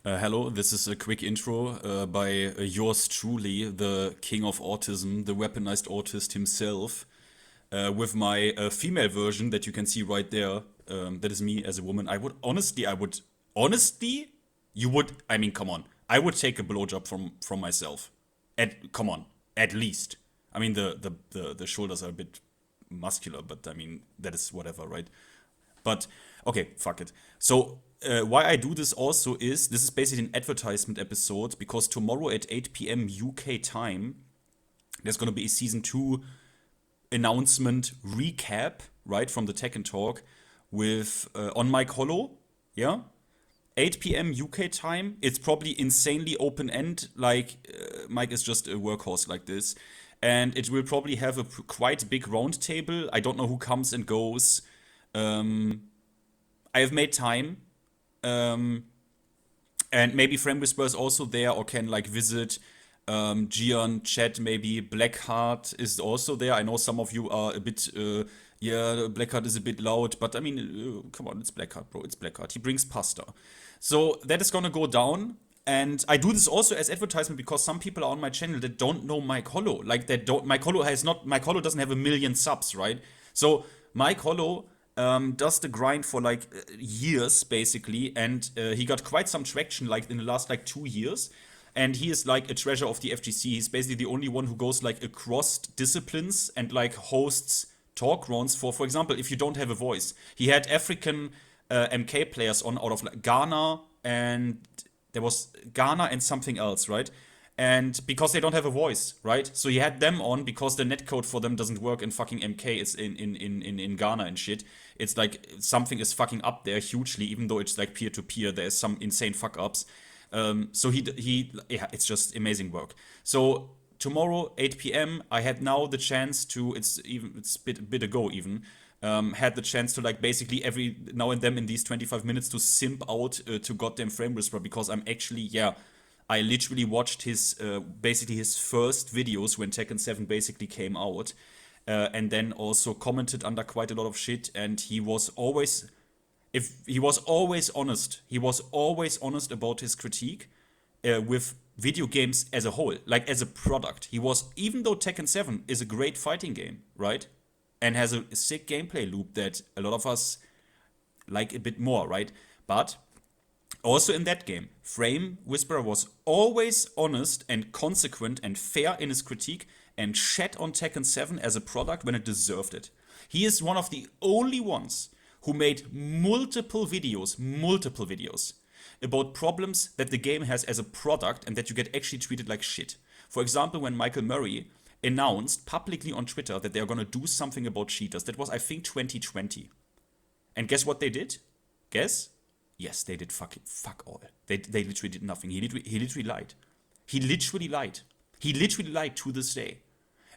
Hello, this is a quick intro by yours truly, the king of autism, the weaponized autist himself, with my female version that you can see right there. That is me as a woman. Honestly, you would, I mean, come on. I would take a blowjob from myself. Come on, at least. I mean, the shoulders are a bit muscular, but I mean, that is whatever, right? But okay, fuck it. So why I do this also is this is basically an advertisement episode because tomorrow at 8 p.m. UK time there's gonna be a season 2 announcement recap right from the Tekken talk with on Mike Hollow, yeah. 8 p.m. UK time. It's probably insanely open end. Like Mike is just a workhorse like this, and it will probably have a quite big round table. I don't know who comes and goes. I have made time. Um, and maybe FrameWhisperer is also there or can like visit. Gian, Chat, maybe Blackheart is also there. I know some of you are a bit, yeah, Blackheart is a bit loud, but I mean, come on, it's Blackheart, bro. It's Blackheart. He brings pasta. So that is gonna go down. And I do this also as advertisement because some people are on my channel that don't know Mike Hollow. Like that don't Mike Hollow doesn't have a million subs, right? So Mike Hollow does the grind for like years basically, and he got quite some traction like in the last like 2 years. And he is like a treasure of the FGC. He's basically the only one who goes like across disciplines and like hosts talk rounds for example, if you don't have a voice. He had African MK players on out of like Ghana, and there was Ghana and something else, right? And because they don't have a voice, right? So he had them on because the netcode for them doesn't work in fucking MK. It's in Ghana and shit. It's like something is fucking up there hugely, even though it's like peer to peer. There's some insane fuck ups. So yeah, it's just amazing work. So tomorrow 8 p.m. I had now the chance to it's a bit ago even had the chance to like basically every now and then in these 25 minutes to simp out to goddamn FrameWhisperer because I'm actually yeah. I literally watched his basically his first videos when Tekken 7 basically came out, and then also commented under quite a lot of shit. And he was always he was always honest about his critique with video games as a whole, like as a product. He was, even though Tekken 7 is a great fighting game, right? And has a sick gameplay loop that a lot of us like a bit more, right? But also in that game, FrameWhisperer was always honest and consequent and fair in his critique and shat on Tekken 7 as a product when it deserved it. He is one of the only ones who made multiple videos about problems that the game has as a product and that you get actually treated like shit. For example, when Michael Murray announced publicly on Twitter that they are gonna do something about cheaters, that was I think 2020. And guess what they did? Guess? Yes, they did fuck all. They literally did nothing. He literally lied. He literally lied. He literally lied to this day.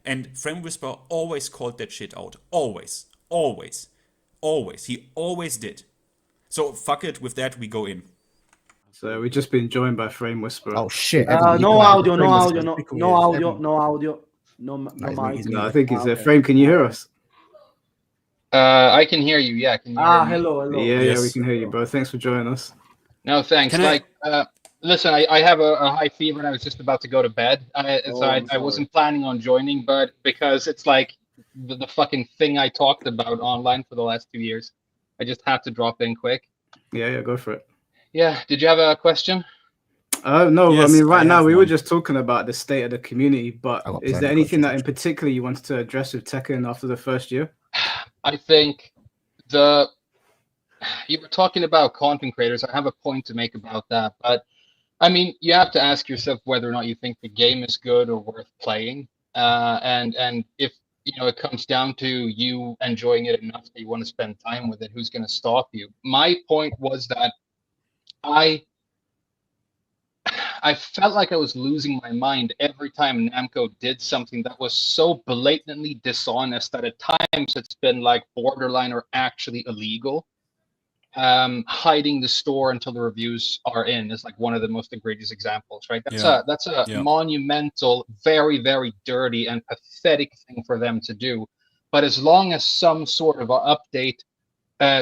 And FrameWhisperer always called that shit out. Always. Always. Always. He always did. So fuck it, with that we go in. So we've just been joined by FrameWhisperer. Oh shit! No audio, no audio, no audio, no audio, no mic. No, I think it's Frame. Can you hear us? I can hear you. Yeah, can you hear me? Hello. Yeah, Yes. yeah, we can hear you, bro. Thanks for joining us. No, thanks. Can I- Listen, I have a high fever and I was just about to go to bed. I sorry. wasn't planning on joining, but because it's like the fucking thing I talked about online for the last 2 years, I just had to drop in quick. Yeah, go for it. Yeah, did you have a question? No, Yes, I mean, right I now have we were one. just talking about the state of the community, but I got is plenty there of anything that in questions. particular you wanted to address with Tekken after the first year? I think you were talking about content creators. I have a point to make about that, but I mean, you have to ask yourself whether or not you think the game is good or worth playing, and if it comes down to you enjoying it enough that you want to spend time with it, who's going to stop you? My point was that I felt like I was losing my mind every time Namco did something that was so blatantly dishonest that at times it's been like borderline or actually illegal. Hiding the store until the reviews are in is like one of the most egregious examples, right? That's a Yeah. monumental, very, very dirty and pathetic thing for them to do. But as long as some sort of a update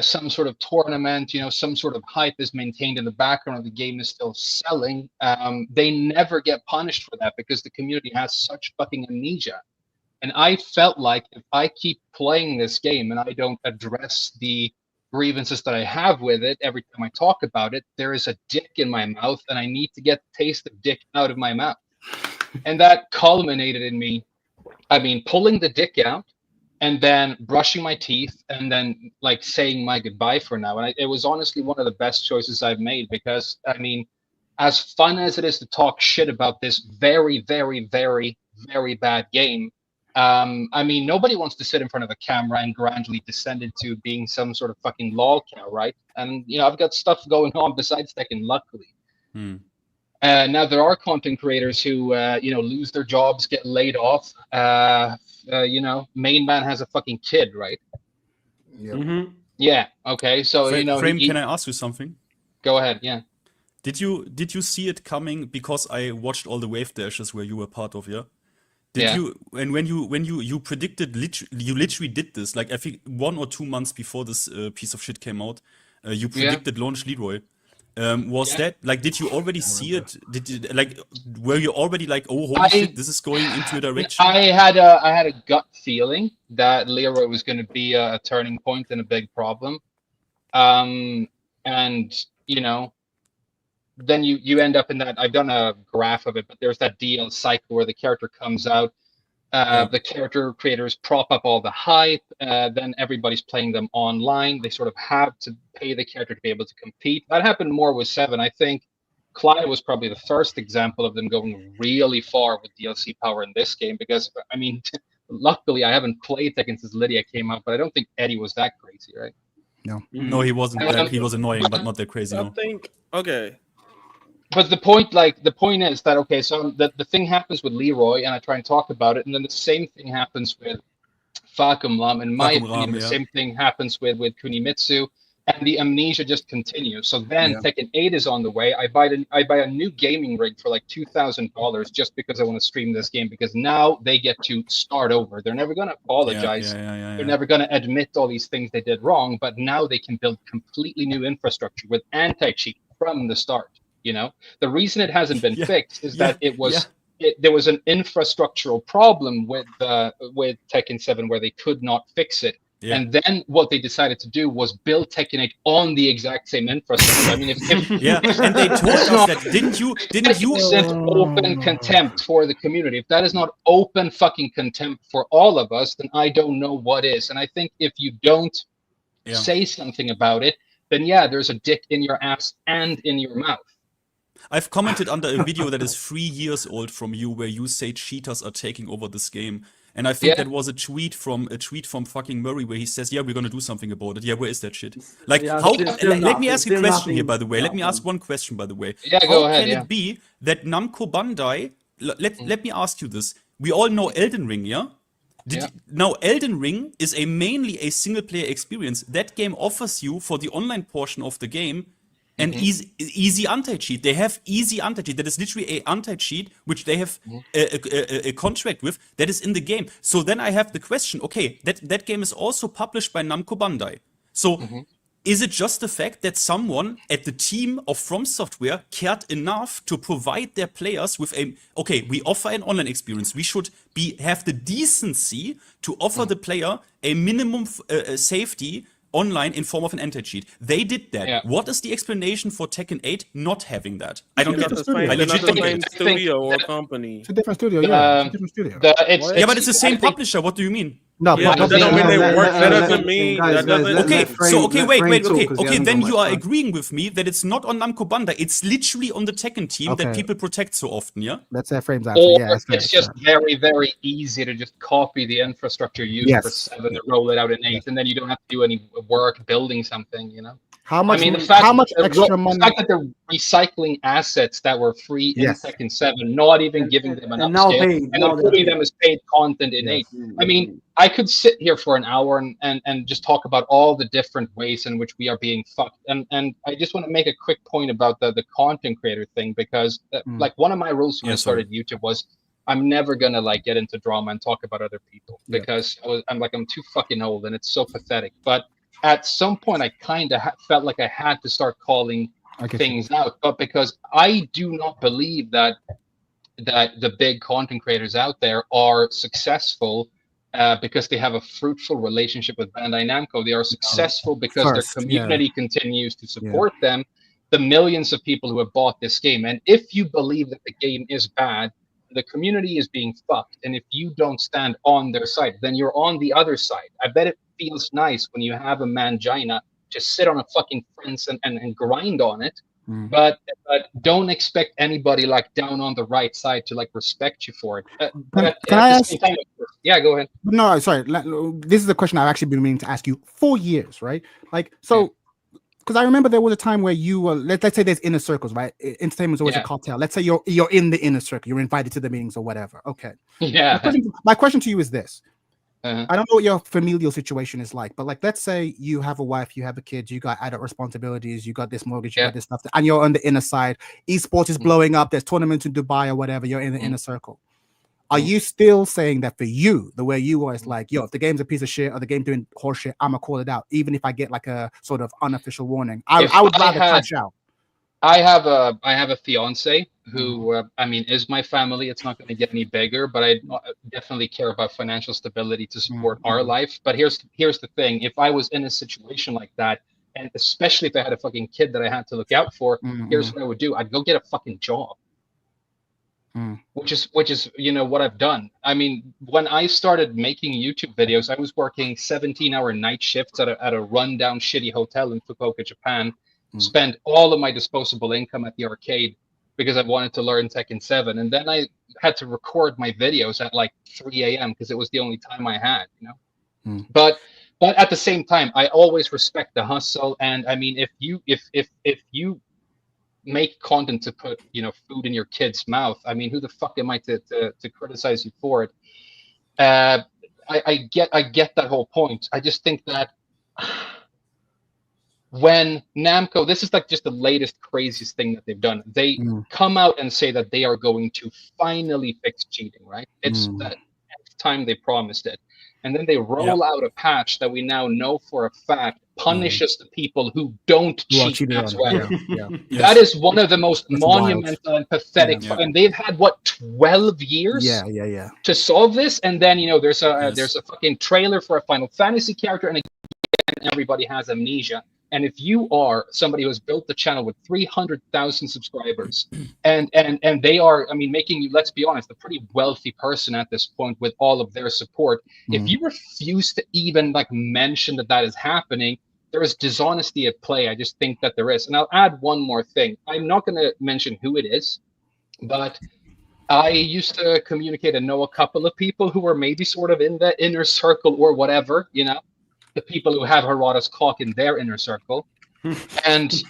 some sort of tournament, some sort of hype is maintained in the background, or the game is still selling, they never get punished for that because the community has such fucking amnesia. And I felt like if I keep playing this game and I don't address the grievances that I have with it every time I talk about it, there is a dick in my mouth, and I need to get the taste of dick out of my mouth. And that culminated in me, pulling the dick out, and then brushing my teeth, and then like saying my goodbye for now. And it was honestly one of the best choices I've made, because as fun as it is to talk shit about this very, very, very, very bad game, nobody wants to sit in front of a camera and gradually descend into being some sort of fucking lol cow, right? And I've got stuff going on besides Tekken, luckily. Now there are content creators who lose their jobs, get laid off. Main man has a fucking kid, right? Yeah. Yeah. Okay. So Frame, can I ask you something? Go ahead. Yeah. Did you see it coming? Because I watched all the wave dashes where you were part of, yeah. You and when you predicted, you literally did this, like I think 1 or 2 months before this piece of shit came out, you predicted launch Leroy. That like, did you already see it? Were you already like, oh holy shit, this is going into a direction? I had a gut feeling that Leroy was going to be a turning point and a big problem, and then you end up in that. I've done a graph of it, but there's that DL cycle where the character comes out, the character creators prop up all the hype, then everybody's playing them online. They sort of have to pay the character to be able to compete. That happened more with 7. I think Clyde was probably the first example of them going really far with DLC power in this game, because luckily I haven't played Tekken since Lydia came out, but I don't think Eddie was that crazy, right? No, he wasn't. He was annoying, but not that crazy. I think okay. But the point is that, okay, so the thing happens with Leroy, and I try and talk about it, and then the same thing happens with Fakumlam. In my opinion, the same thing happens with Kunimitsu, and the amnesia just continues. So then Tekken 8 is on the way. I buy a new gaming rig for like $2,000 just because I want to stream this game, because now they get to start over. They're never going to apologize. They're never going to admit all these things they did wrong, but now they can build completely new infrastructure with anti-cheat from the start. The reason it hasn't been fixed is that there was an infrastructural problem with Tekken 7 where they could not fix it. And then what they decided to do was build Tekken 8 on the exact same infrastructure. And they told us that, didn't you? Open contempt for the community. If that is not open fucking contempt for all of us, then I don't know what is. And I think if you don't say something about it, then there's a dick in your ass and in your mouth. I've commented under a video that is 3 years old from you, where you say cheaters are taking over this game, and I think that was a tweet from fucking Murray, where he says, "Yeah, we're gonna do something about it." Yeah, where is that shit? Like, how? Let me ask you a question here, by the way. Let me ask one question, by the way. Go ahead. How can it be that Namco Bandai? Let me ask you this. We all know Elden Ring, yeah? Now, Elden Ring is mainly a single-player experience. That game offers you, for the online portion of the game, an easy anti-cheat. They have easy anti-cheat. That is literally a anti-cheat which they have a contract with that is in the game. So then I have the question, okay, that game is also published by Namco Bandai. So is it just the fact that someone at the team of From Software cared enough to provide their players with we offer an online experience. We should have the decency to offer the player a minimum safety online in form of an anti-cheat. They did that. What is the explanation for Tekken 8 not having that? I don't get it. I legit don't get it. Studio or company. It's a different studio, it's a different studio. But it's the same publisher. What do you mean? No, that doesn't mean they work. That doesn't mean. Okay. Then you are agreeing with me that it's not on Namco Bandai. It's literally on the Tekken team that people protect so often. Yeah. That's that Frame's answer. It's just very, very easy to just copy the infrastructure used for 7 and roll it out in 8, and then you don't have to do any work building something. How much? How much extra money? The fact that they're recycling assets that were free in Tekken 7, not even giving them an upscale, and putting them as paid content in 8. I could sit here for an hour and just talk about all the different ways in which we are being fucked. And I just want to make a quick point about the content creator thing, because like one of my rules when I started YouTube was I'm never gonna like get into drama and talk about other people, because I'm too fucking old and it's so pathetic. But at some point I kind of felt like I had to start calling things out, but because I do not believe that the big content creators out there are successful because they have a fruitful relationship with Bandai Namco. They are successful because their community continues to support them, the millions of people who have bought this game. And if you believe that the game is bad, the community is being fucked, and if you don't stand on their side, then you're on the other side. I bet it feels nice when you have a mangina just sit on a fucking fence and grind on it. But don't expect anybody like down on the right side to like respect you for it. Can I ask? Yeah, go ahead. No, sorry. This is a question I've actually been meaning to ask you for years, right? Like, so, because I remember there was a time where you were, let's say there's inner circles, right? Entertainment is always a cartel. Let's say you're in the inner circle, you're invited to the meetings or whatever. Okay. Yeah. My question to you is this. I don't know what your familial situation is like, but like, let's say you have a wife, you have a kid, you got adult responsibilities, you got this mortgage, you got this stuff, and you're on the inner side. Esports is blowing up. There's tournaments in Dubai or whatever. You're in the inner circle. Are you still saying that for you, the way you are, is like, yo, if the game's a piece of shit or the game doing horseshit, I'm gonna call it out, even if I get like a sort of unofficial warning? I would rather crash out. I have a fiance who I mean is my family. It's not going to get any bigger, but I definitely care about financial stability to support our life. But here's the thing: if I was in a situation like that, and especially if I had a fucking kid that I had to look out for, here's what I would do: I'd go get a fucking job. Which is what I've done. I mean, when I started making YouTube videos, I was working 17-hour night shifts at a rundown shitty hotel in Fukuoka, Japan. Spent all of my disposable income at the arcade because I wanted to learn Tekken 7, and then I had to record my videos at like 3 a.m. because it was the only time I had, But at the same time, I always respect the hustle, and I mean, if you make content to put food in your kid's mouth, I mean, who the fuck am I to criticize you for it? I get that whole point. I just think that when Namco, this is like just the latest craziest thing that they've done. They come out and say that they are going to finally fix cheating, right? It's that time they promised it. And then they roll out a patch that we now know for a fact punishes the people who don't cheat as well. That is one of the most monumental and pathetic. And they've had what, 12 years to solve this, and then there's a fucking trailer for a Final Fantasy character, and again everybody has amnesia. And if you are somebody who has built the channel with 300,000 subscribers, and they are, I mean, making you, let's be honest, a pretty wealthy person at this point with all of their support, if you refuse to even like mention that is happening, there is dishonesty at play. I just think that there is. And I'll add one more thing. I'm not going to mention who it is, but I used to communicate and know a couple of people who were maybe sort of in the inner circle or whatever, the people who have Harada's cock in their inner circle. And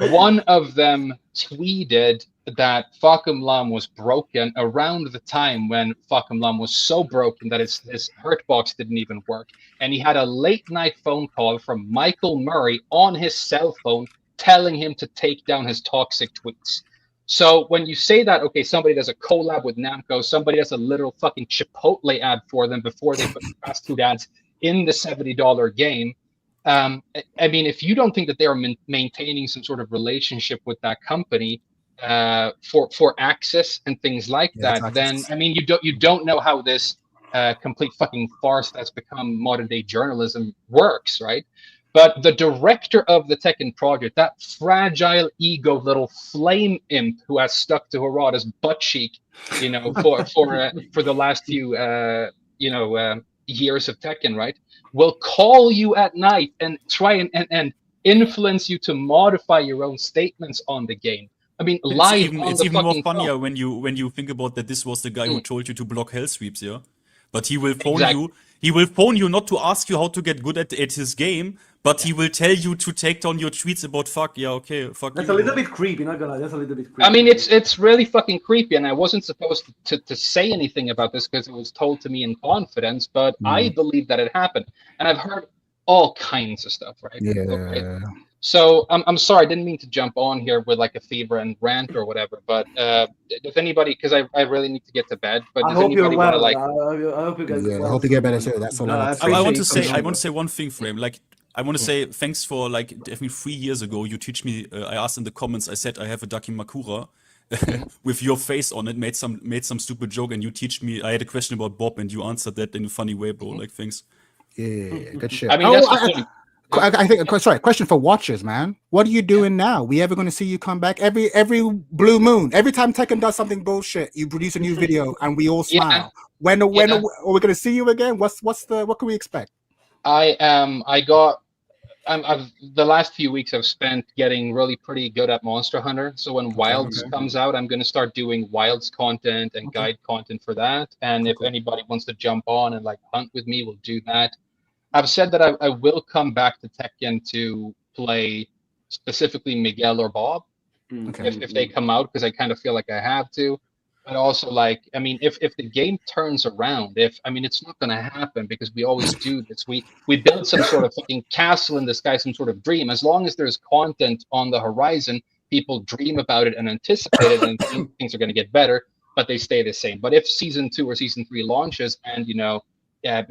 one of them tweeted that Fakum Lam was broken around the time when Fakum Lam was so broken that his Hurtbox didn't even work. And he had a late night phone call from Michael Murray on his cell phone telling him to take down his toxic tweets. So when you say that, okay, somebody does a collab with Namco, somebody does a literal fucking Chipotle ad for them before they put fast food ads in the $70 game. I mean, if you don't think that they are maintaining some sort of relationship with that company for access and things like that, then I mean, you don't know how this complete fucking farce that's become modern day journalism works, right? But the director of the Tekken project, that fragile ego little flame imp who has stuck to Harada's butt cheek, for the last few years of Tekken, right, will call you at night and try and influence you to modify your own statements on the game. I mean, it's even more funnier when you think about that this was the guy who told you to block hell sweeps, but he will phone you. He will phone you not to ask you how to get good at his game, but he will tell you to take down your tweets about fuck. That's a little bit creepy, not gonna lie. That's a little bit creepy. I mean, it's really fucking creepy, and I wasn't supposed to say anything about this because it was told to me in confidence, but I believe that it happened. And I've heard all kinds of stuff, right? Okay. So I'm sorry, I didn't mean to jump on here with like a fever and rant or whatever. But if anybody, because I really need to get to bed. But I does hope you're anybody want to well. like? I hope you get Yeah, I well hope you get soon, better man. too. That's all No, I I want to say. I appreciate want to you say coming I on, want to bro. say one thing, Frame. Like I want to say thanks for like I think 3 years ago you teach me. I asked in the comments. I said I have a Dakimakura with your face on it. Made some stupid joke, and you teach me. I had a question about Bob, and you answered that in a funny way, bro. Like thanks. Yeah, good shit. I mean, that's the point. I think. Sorry, question for watchers, man. What are you doing now? We ever going to see you come back every blue moon? Every time Tekken does something bullshit, you produce a new video, and we all smile. When are we going to see you again? What can we expect? I've the last few weeks I've spent getting really pretty good at Monster Hunter. So when Wilds comes out, I'm going to start doing Wilds content and guide content for that. And if anybody wants to jump on and like hunt with me, we'll do that. I've said that I will come back to Tekken to play specifically Miguel or Bob if they come out, because I kind of feel like I have to. But also, like, I mean, if the game turns around, it's not going to happen because we always do this. We build some sort of fucking castle in the sky, some sort of dream. As long as there's content on the horizon, people dream about it and anticipate it, and things are going to get better, but they stay the same. But if season 2 or season 3 launches and,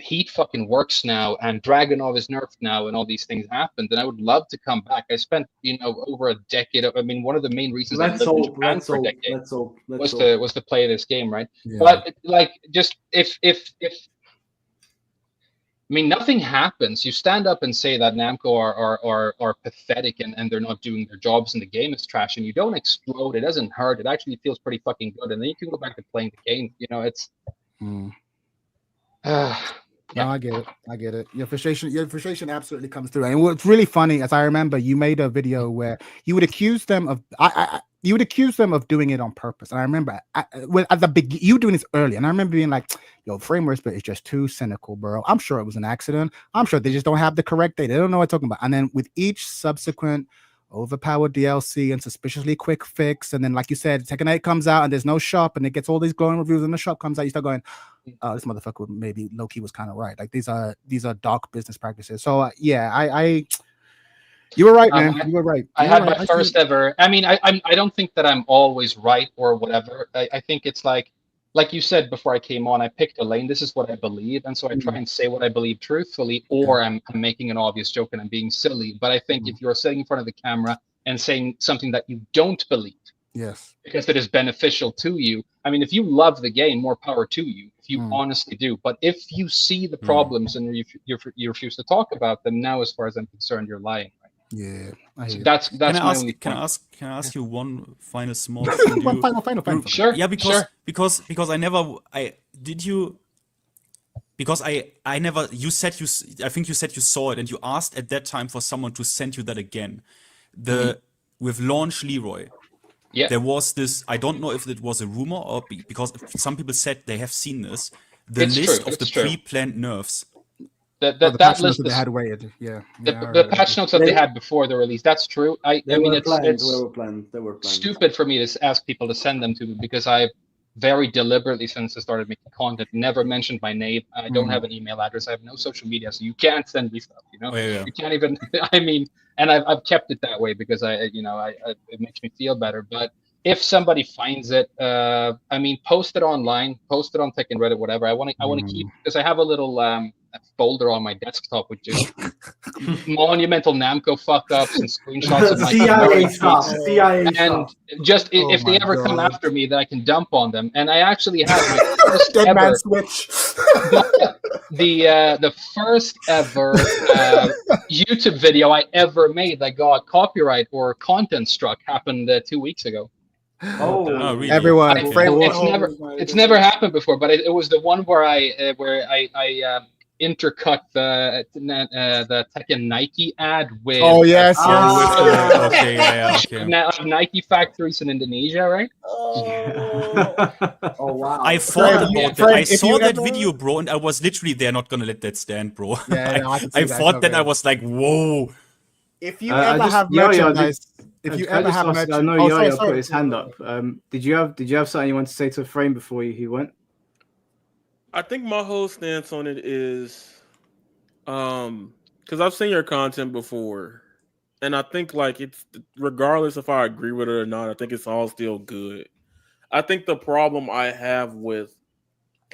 Heat fucking works now and Dragonov is nerfed now and all these things happen, then I would love to come back. I spent, over a decade. One of the main reasons I lived in Japan for a decade was to play this game, right? Yeah. But like, just if nothing happens. You stand up and say that Namco are pathetic and they're not doing their jobs and the game is trash, and you don't explode. It doesn't hurt. It actually feels pretty fucking good, and then you can go back to playing the game. It's. No, I get it. Your frustration absolutely comes through. And what's really funny, as I remember, you made a video where you would accuse them of doing it on purpose. And I remember you doing this early, and I remember being like, "Yo, FrameWhisperer is just too cynical, bro. I'm sure it was an accident. I'm sure they just don't have the correct data. They don't know what I'm talking about." And then with each subsequent overpowered DLC and suspiciously quick fix, and then like you said, Tekken 8 comes out and there's no shop, and it gets all these glowing reviews, and the shop comes out, you start going, "Oh, this motherfucker maybe low-key was kind of right. Like these are dark business practices." So I you were right, man. You were right. I had my first ever. I don't think that I'm always right or whatever. I think it's like you said before I came on, I picked a lane. This is what I believe, and so I try and say what I believe truthfully, or I'm making an obvious joke and I'm being silly. But I think if you're sitting in front of the camera and saying something that you don't believe, yes, because it is beneficial to you. If you love the game, more power to you. If you honestly do. But if you see the problems and you refuse to talk about them, now, as far as I'm concerned, you're lying. Yeah, so that's my only point. Can I ask you one final small thing? Final. Sure. Yeah, because I never think you said you saw it and you asked at that time for someone to send you that again. With Launch Leroy. Yeah. There was this, I don't know if it was a rumor or because some people said they have seen this, the list of the pre-planned nerfs. The patch list notes they had waited. The patch notes that they had before the release. That's true. They were planned. Stupid for me to ask people to send them to me, because I very deliberately, since I started making content, never mentioned my name. I don't have an email address. I have no social media, so you can't send me stuff. You can't even. And I've kept it that way because it makes me feel better. But if somebody finds it, post it online, post it on Tekken Reddit, whatever. I want to keep, because I have a little folder on my desktop with just monumental Namco fuck ups and screenshots of my CIA stuff. And just if they ever come after me, that I can dump on them. And I actually have my first Dead ever man switch. the first ever YouTube video I ever made that got copyright or content struck happened 2 weeks ago. Oh, really? Everyone, it's never happened before, but it was the one where I intercut the Tekken Nike ad with Nike factories in Indonesia, right? Oh wow! I thought about that. I saw that video, bro, and I was literally there, not gonna let that stand, bro. I thought that. I was like, whoa. If you ever have merchandise. If you ever have merchandise, I know Yo-Yo put his hand up. Did you have something you want to say to Frame before he went? I think my whole stance on it is, because I've seen your content before, and I think like it's regardless if I agree with it or not, I think it's all still good. I think the problem I have with,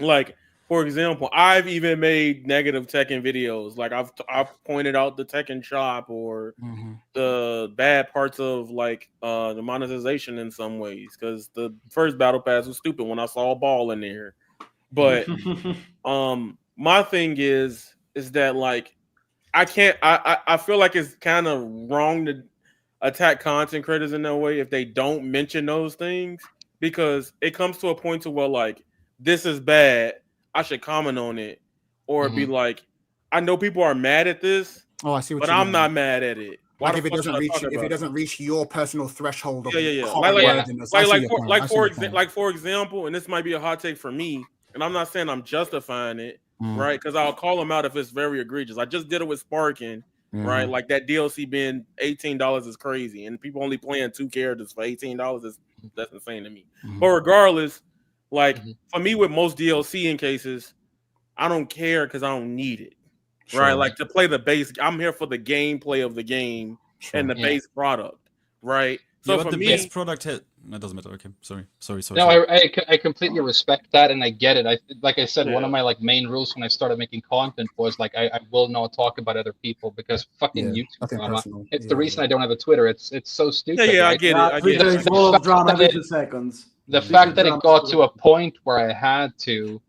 like, for example, I've even made negative Tekken videos. Like I've pointed out the Tekken shop or the bad parts of like the monetization in some ways, because the first battle pass was stupid when I saw a ball in there. But my thing is that like I feel like it's kind of wrong to attack content creators in that way if they don't mention those things, because it comes to a point to where like, this is bad, I should comment on it, or be like, I know people are mad at this, I see what but you I'm mean. not mad at it. Why Like if it doesn't reach your personal threshold of Like for example, and this might be a hot take for me, and I'm not saying I'm justifying it, right? Because I'll call them out if it's very egregious. I just did it with Sparking, right? Like that DLC being $18 is crazy, and people only playing 2 characters for $18 that's insane to me. But regardless, like for me with most DLC in cases, I don't care because I don't need it. Sure. Right, like to play the base. I'm here for the gameplay of the game and the base product, right? So but for the me, base product that doesn't matter. Okay, sorry. No, I completely respect that, and I get it. Like I said, one of my like main rules when I started making content was like I will not talk about other people, because fucking YouTube drama. It's the reason I don't have a Twitter. It's so stupid. Yeah, right? I get it. I get it. Full of drama every 2 seconds. The fact that it got to a point where I had to.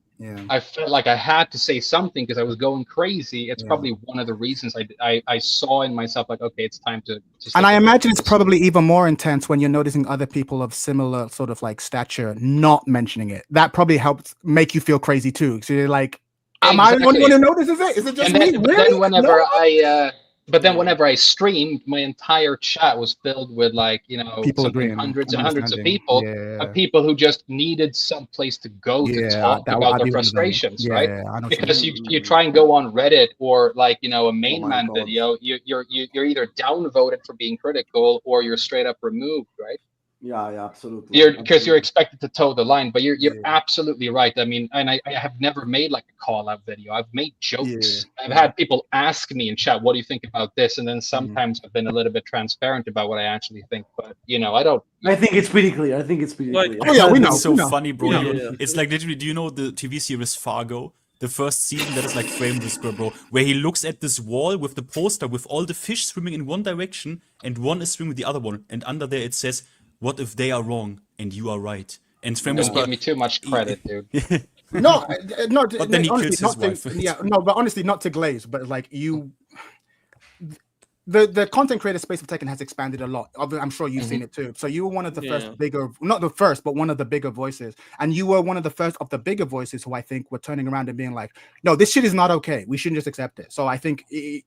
I felt like I had to say something because I was going crazy. It's probably one of the reasons I saw in myself like, okay, it's time to and I imagine it's probably even more intense when you're noticing other people of similar sort of like stature not mentioning it. That probably helps make you feel crazy too. So you're like, am I the only one who notices it? Is it just me? Really? But then whenever I streamed, my entire chat was filled with like, people agreeing, hundreds and hundreds of people, people who just needed some place to go to talk about their frustrations, right? Because you try and go on Reddit or like, a main man video, you're either downvoted for being critical or you're straight up removed, right? Yeah, absolutely. Because you're expected to toe the line, but you're absolutely right. I mean, and I have never made like a call out video. I've made jokes. I've had people ask me in chat, "What do you think about this?" And then sometimes I've been a little bit transparent about what I actually think. But I don't. I think it's pretty clear. Clear. Oh yeah, we know. It's so funny, bro. Yeah. It's like literally. Do you know the TV series Fargo? The first season that is like FrameWhisperer, bro, where he looks at this wall with the poster with all the fish swimming in one direction and one is swimming with the other one, and under there it says, "What if they are wrong and you are right?" And FrameWhisperer, give me too much credit, dude. No. But then he kills his wife. But honestly, not to glaze, but like you. The content creator space of Tekken has expanded a lot. I'm sure you've seen it too. So you were one of the first bigger, not the first, but one of the bigger voices. And you were one of the first of the bigger voices who I think were turning around and being like, no, this shit is not okay. We shouldn't just accept it. So I think I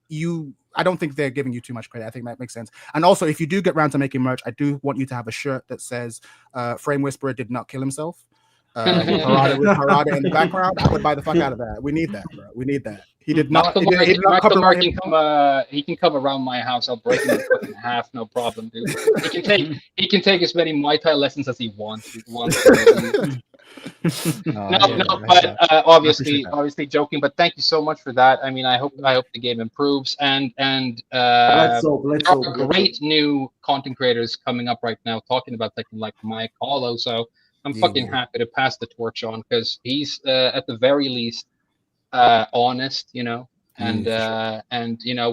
don't think they're giving you too much credit. I think that makes sense. And also, if you do get around to making merch, I do want you to have a shirt that says FrameWhisperer did not kill himself. Harada in the background. I would buy the fuck out of that. We need that, bro. We need that. He did not. He can come around my house. I'll break him in half, no problem, dude. He can take as many Muay Thai lessons as he wants. Obviously joking. But thank you so much for that. I mean, I hope the game improves and there are great new content creators coming up right now talking about Tekken like Mike Hollow. So I'm fucking happy to pass the torch on because he's at the very least honest, and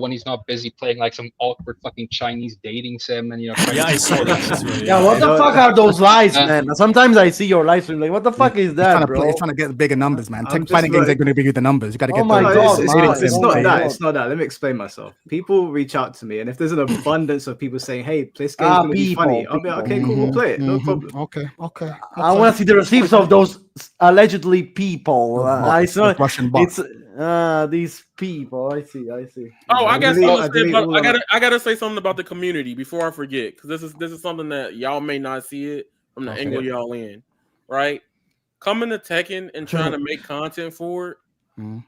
when he's not busy playing like some awkward fucking Chinese dating sim and I saw that. Yeah, what the fuck are those lies, man? Sometimes I see your live stream like, what the fuck is that, bro? He's trying to get bigger numbers, man. Fighting games ain't going to give you the numbers. You got to get. Oh my god, it's not that. It's not that. Let me explain myself. People reach out to me, and if there's an abundance of people saying, "Hey, this game's going to be funny," I'll be like, "Okay, cool, we'll play it. No problem." Okay. I want to see the receipts of those allegedly people. I saw Russian bots. These people. I see. Oh, I gotta say something about the community before I forget, because this is something that y'all may not see it from the angle y'all in, right? Coming to Tekken and trying to make content for it,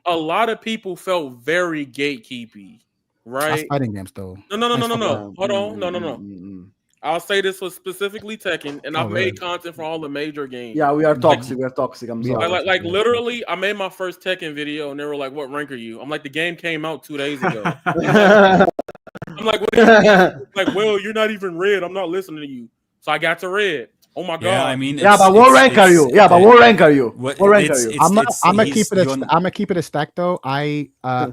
a lot of people felt very gatekeepy, right? That's fighting games, though. No. Hold on, no. I'll say this was specifically Tekken, and I've made content for all the major games. Yeah, we are toxic. I'm sorry. Like literally, I made my first Tekken video, and they were like, "What rank are you?" I'm like, "The game came out 2 days ago." I'm like, what do you mean? Like, well, you're not even red. I'm not listening to you. So I got to red. Oh my god. Yeah, I mean, but what rank are you? Yeah, but what rank are you? What rank are you? I'm gonna keep it a stack though. I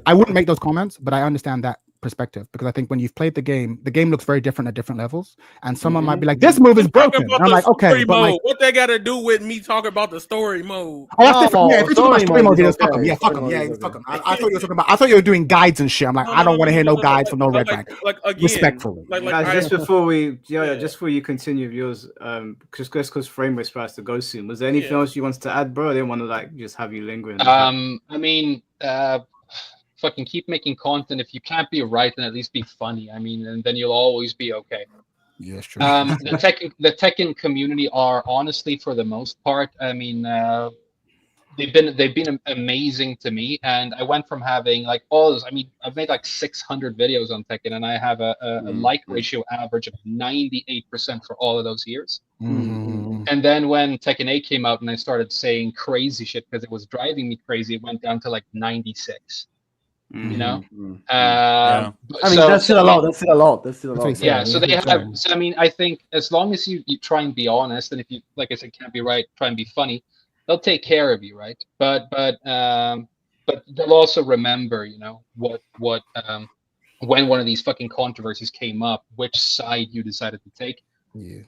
wouldn't make those comments, but I understand that perspective because I think when you've played the game looks very different at different levels, and someone might be like, "This move is broken." And I'm like, "Okay, but like, what they got to do with me talking about the story mode?" Oh, that's different. Yeah, if you're talking about story mode, fuck them. Yeah, fuck them. Yeah, fuck them. I thought you were talking about. I thought you were doing guides and shit. I'm like, I don't want to hear no guides from no red rank. Again, respectfully. Guys, just before you continue with yours, just because FrameWhisperer has to go soon. Was there anything else you wanted to add, bro? I didn't want to like just have you lingering. I mean, fucking keep making content. If you can't be right, then at least be funny. I mean, and then you'll always be okay. Yeah, true. The Tekken community are honestly, for the most part, I mean, they've been amazing to me. And I went from having like I've made like 600 videos on Tekken, and I have a like ratio average of 98% for all of those years. Mm-hmm. And then when Tekken 8 came out and I started saying crazy shit because it was driving me crazy, it went down to like 96. You know, I mean, that's still a lot. That's still a lot. Yeah, so they have. So I mean, I think as long as you try and be honest, and if you, like I said, can't be right, try and be funny, they'll take care of you, right? But they'll also remember, you know, what when one of these fucking controversies came up, which side you decided to take. Yeah.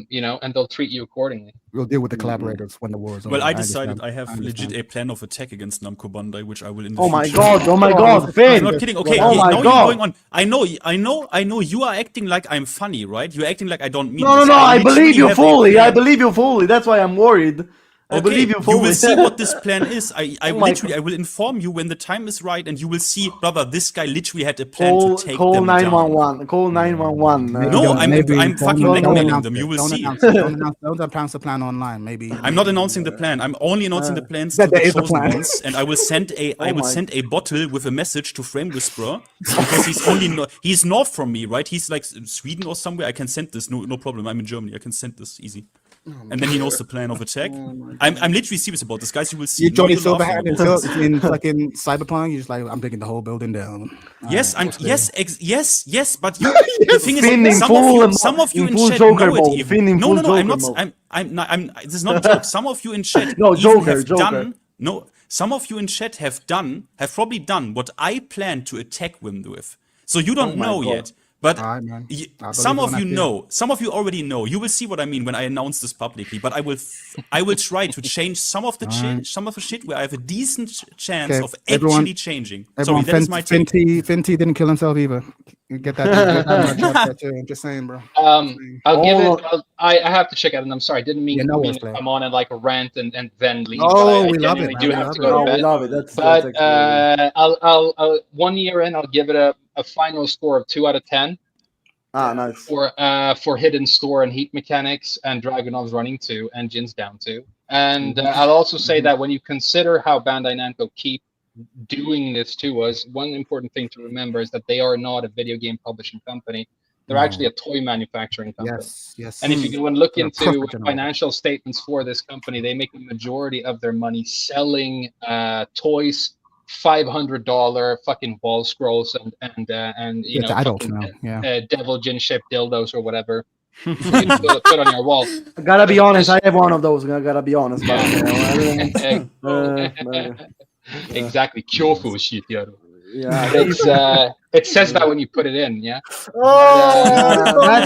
You know, and they'll treat you accordingly. We'll deal with the collaborators when the war is over. Well, I decided I have legit a plan of attack against Namco Bandai, which I will in the future. Oh my god, Finn! I'm not kidding. Okay, now you're going on. I know. You are acting like I'm funny, right? You're acting like I don't mean. No, I believe you fully. I believe you fully. That's why I'm worried. I believe you fully. You will see what this plan is. I will inform you when the time is right, and you will see, brother, this guy literally had a plan to take them down. Call 911. No, I'm fucking blackmailing them. You will see. Don't announce the plan online. Maybe I'm not announcing the plan. I'm only announcing the plans to the chosen ones, and I will send a bottle with a message to FrameWhisperer because he's north from me, right? He's like Sweden or somewhere. I can send this. No problem. I'm in Germany. I can send this easy. And then he knows the plan of attack. I'm literally serious about this, guys. You will see. You Johnny Silverhand in fucking Cyberpunk. You're just like, I'm taking the whole building down. Yes, yes. But the thing is, some of you in chat know it even. No, I'm not. This is not a joke. Some of you in chat some of you in chat have probably done what I plan to attack Wim with. So you don't know yet. But some of you know, some of you already know. You will see what I mean when I announce this publicly. But I will try to change some of the shit where I have a decent chance of actually changing. Sorry, that is my take. FinT didn't kill himself either. Get that. Just saying, bro. I'll give it. I have to check out, and I'm sorry, I didn't mean to come on and like a rant and then leave. Oh, we love it. Do have to go to bed. We love it. But I'll 1 year in, I'll give it a final score of 2 out of 10. Nice. For hidden store and heat mechanics and Dragunov's running 2 and Jin's down 2. And I'll also say that when you consider how Bandai Namco keep doing this to us, one important thing to remember is that they are not a video game publishing company. They're actually a toy manufacturing company. Yes. And if you go and look into financial statements for this company, they make the majority of their money selling toys, $500 fucking wall scrolls and you know, adults now. devil gin ship dildos or whatever. You can put on your wall. I gotta be honest, I have one of those. I gotta be honest. Exactly, Kyofu shit, yo. Yeah, it says that when you put it in, yeah. I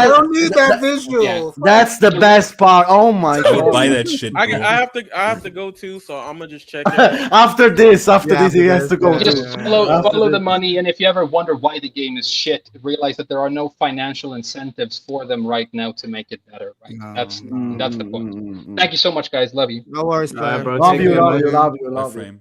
don't need that visual. Yeah. That's the best part. Oh my god! Buy that shit. I have to go too, so I'm gonna just check it. after this, he has to go. Just follow the money, and if you ever wonder why the game is shit, realize that there are no financial incentives for them right now to make it better. Right? No, that's the point. Thank you so much, guys. Love you. No worries, bro. Love you.